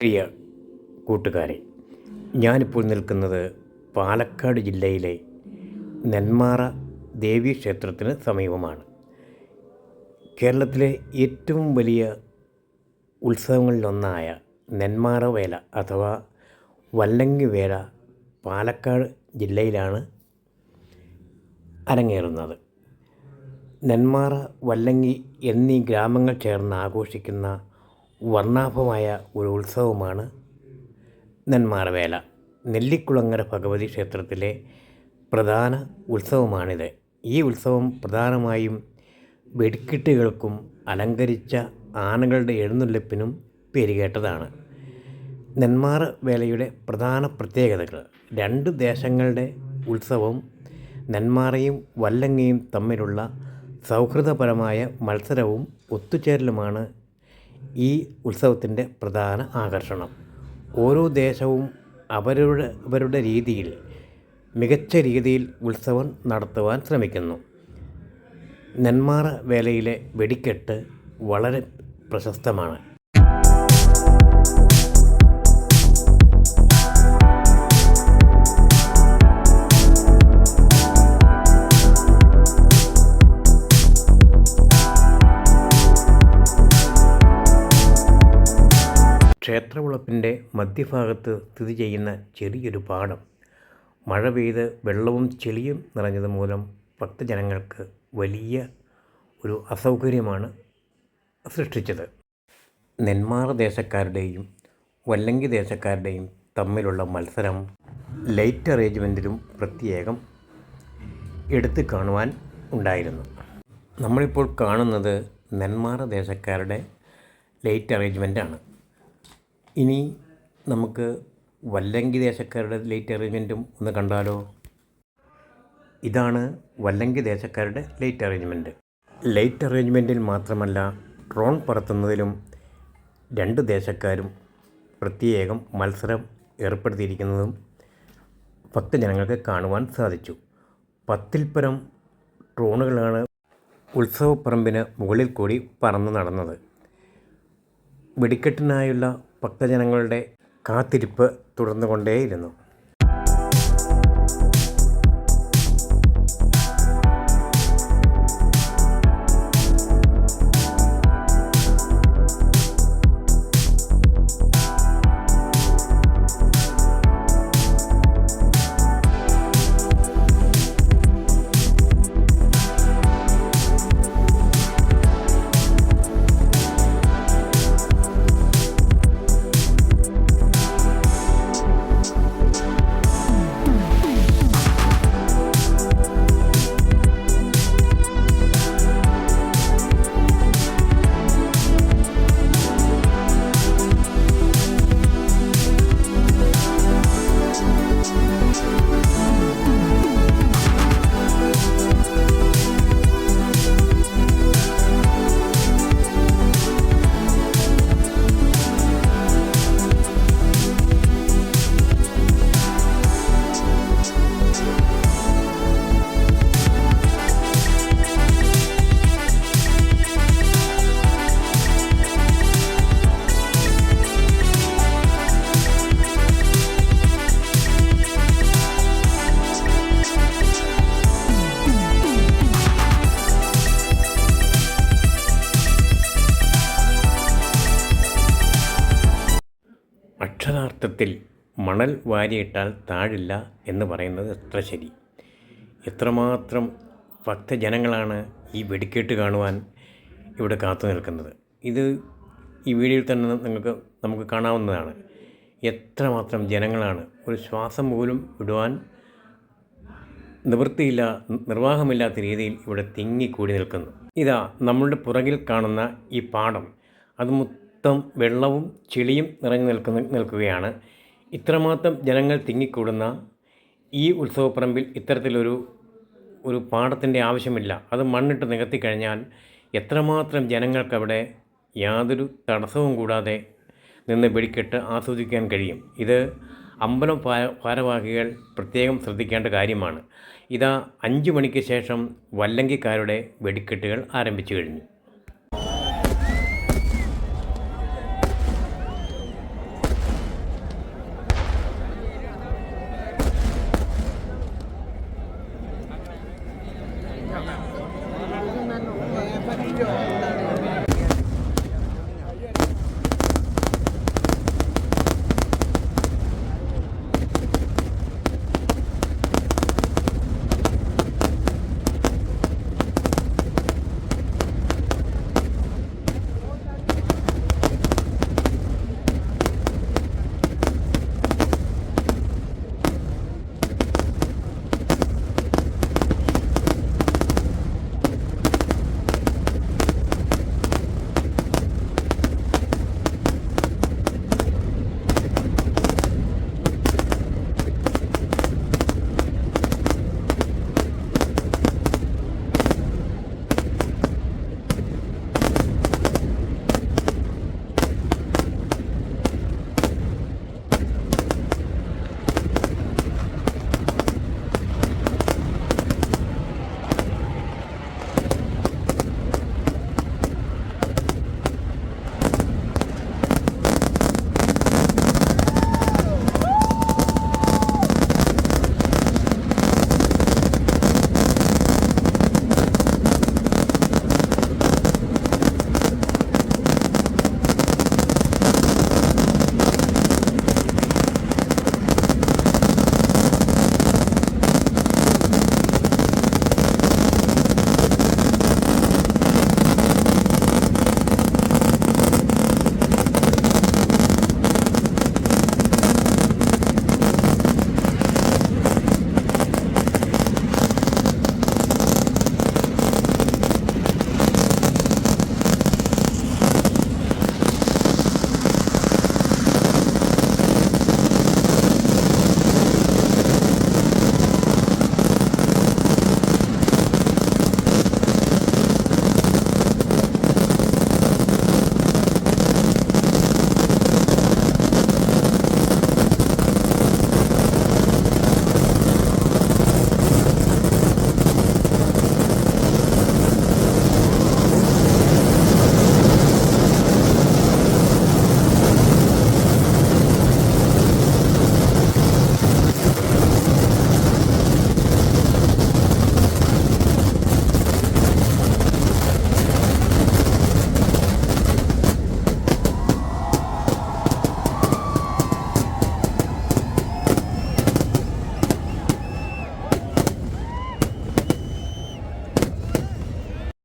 പ്രിയ കൂട്ടുകാരെ, ഞാനിപ്പോൾ നിൽക്കുന്നത് പാലക്കാട് ജില്ലയിലെ നെന്മാറ ദേവീക്ഷേത്രത്തിന് സമീപമാണ്. കേരളത്തിലെ ഏറ്റവും വലിയ ഉത്സവങ്ങളിലൊന്നായ നെന്മാറ വേല അഥവാ വല്ലങ്കി വേല പാലക്കാട് ജില്ലയിലാണ് അരങ്ങേറുന്നത്. നെന്മാറ, വല്ലങ്കി എന്നീ ഗ്രാമങ്ങൾ ചേർന്ന് ആഘോഷിക്കുന്ന വർണ്ണാഭമായ ഒരു ഉത്സവമാണ് നെന്മാറ വേല. നെല്ലിക്കുളങ്ങര ഭഗവതി ക്ഷേത്രത്തിലെ പ്രധാന ഉത്സവമാണിത്. ഈ ഉത്സവം പ്രധാനമായും വെടിക്കെട്ടുകൾക്കും അലങ്കരിച്ച ആനകളുടെ എഴുന്നള്ളിപ്പിനും പേരുകേട്ടതാണ്. നെന്മാറ വേലയുടെ പ്രധാന പ്രത്യേകതകൾ: രണ്ട് ദേശങ്ങളുടെ ഉത്സവം, നെന്മാറയും വല്ലങ്ങിയും തമ്മിലുള്ള സൗഹൃദപരമായ മത്സരവും ഒത്തുചേരലുമാണ് ഈ ഉത്സവത്തിൻ്റെ പ്രധാന ആകർഷണം. ഓരോ ദേശവും അവരുടെ രീതിയിൽ മികച്ച രീതിയിൽ ഉത്സവം നടത്തുവാൻ ശ്രമിക്കുന്നു. നെന്മാറ വേലയിലെ വെടിക്കെട്ട് വളരെ പ്രശസ്തമാണ്. ക്ഷേത്രവളപ്പിൻ്റെ മധ്യഭാഗത്ത് സ്ഥിതി ചെയ്യുന്ന ചെറിയൊരു പാടം മഴ പെയ്ത് വെള്ളവും ചെളിയും നിറഞ്ഞത് മൂലം ഭക്തജനങ്ങൾക്ക് വലിയ ഒരു അസൗകര്യമാണ് സൃഷ്ടിച്ചത്. നെന്മാറ ദേശക്കാരുടെയും വല്ലങ്കി ദേശക്കാരുടെയും തമ്മിലുള്ള മത്സരം ലൈറ്റ് അറേഞ്ച്മെൻറ്റിലും പ്രത്യേകം എടുത്തു കാണുവാൻ ഉണ്ടായിരുന്നു. നമ്മളിപ്പോൾ കാണുന്നത് നെന്മാറ ദേശക്കാരുടെ ലൈറ്റ് അറേഞ്ച്മെൻറ്റാണ്. ഇനി നമുക്ക് വല്ലങ്കി ദേശക്കാരുടെ ലൈറ്റ് അറേഞ്ച്മെൻറ്റും ഒന്ന് കണ്ടാലോ? ഇതാണ് വല്ലങ്കി ദേശക്കാരുടെ ലൈറ്റ് അറേഞ്ച്മെൻറ്റ്. ലൈറ്റ് അറേഞ്ച്മെൻറ്റിൽ മാത്രമല്ല, ഡ്രോൺ പറത്തുന്നതിലും രണ്ട് ദേശക്കാരും പ്രത്യേകം മത്സരം ഏർപ്പെടുത്തിയിരിക്കുന്നതും ഭക്തജനങ്ങൾക്ക് കാണുവാൻ സാധിച്ചു. 10ൽ പരം ഡ്രോണുകളാണ് ഉത്സവപ്പറമ്പിന് മുകളിൽ കൂടി പറന്നു നടന്നത്. വെടിക്കെട്ടിനായുള്ള ഭക്തജനങ്ങളുടെ കാത്തിരിപ്പ് തുടർന്നുകൊണ്ടേയിരുന്നു. അക്ഷരാർത്ഥത്തിൽ മണൽ വാരിയിട്ടാൽ താഴില്ല എന്ന് പറയുന്നത് എത്ര ശരി. എത്രമാത്രം ഭക്തജനങ്ങളാണ് ഈ വെടിക്കെട്ട് കാണുവാൻ ഇവിടെ കാത്തു നിൽക്കുന്നത്. ഇത് ഈ വീഡിയോയിൽ തന്നെ നമുക്ക് കാണാവുന്നതാണ്. എത്രമാത്രം ജനങ്ങളാണ്. ഒരു ശ്വാസം പോലും വിടുവാൻ നിർവാഹമില്ലാത്ത രീതിയിൽ ഇവിടെ തിങ്ങിക്കൂടി നിൽക്കുന്നു. ഇതാ നമ്മളുടെ പുറകിൽ കാണുന്ന ഈ പാടം, അത് മൊത്തം വെള്ളവും ചെളിയും നിറഞ്ഞു നിൽക്കുകയാണ്. ഇത്രമാത്രം ജനങ്ങൾ തിങ്ങിക്കൂടുന്ന ഈ ഉത്സവപ്പറമ്പിൽ ഇത്തരത്തിലൊരു പാടത്തിൻ്റെ ആവശ്യമില്ല. അത് മണ്ണിട്ട് നികത്തിക്കഴിഞ്ഞാൽ എത്രമാത്രം ജനങ്ങൾക്കവിടെ യാതൊരു തടസ്സവും കൂടാതെ നിന്ന് വെടിക്കെട്ട് ആസ്വദിക്കാൻ കഴിയും. ഇത് അമ്പലം ഭാരവാഹികൾ പ്രത്യേകം ശ്രദ്ധിക്കേണ്ട കാര്യമാണ്. ഇതാ 5 മണിക്ക് ശേഷം വല്ലങ്കിക്കാരുടെ വെടിക്കെട്ടുകൾ ആരംഭിച്ചു കഴിഞ്ഞു.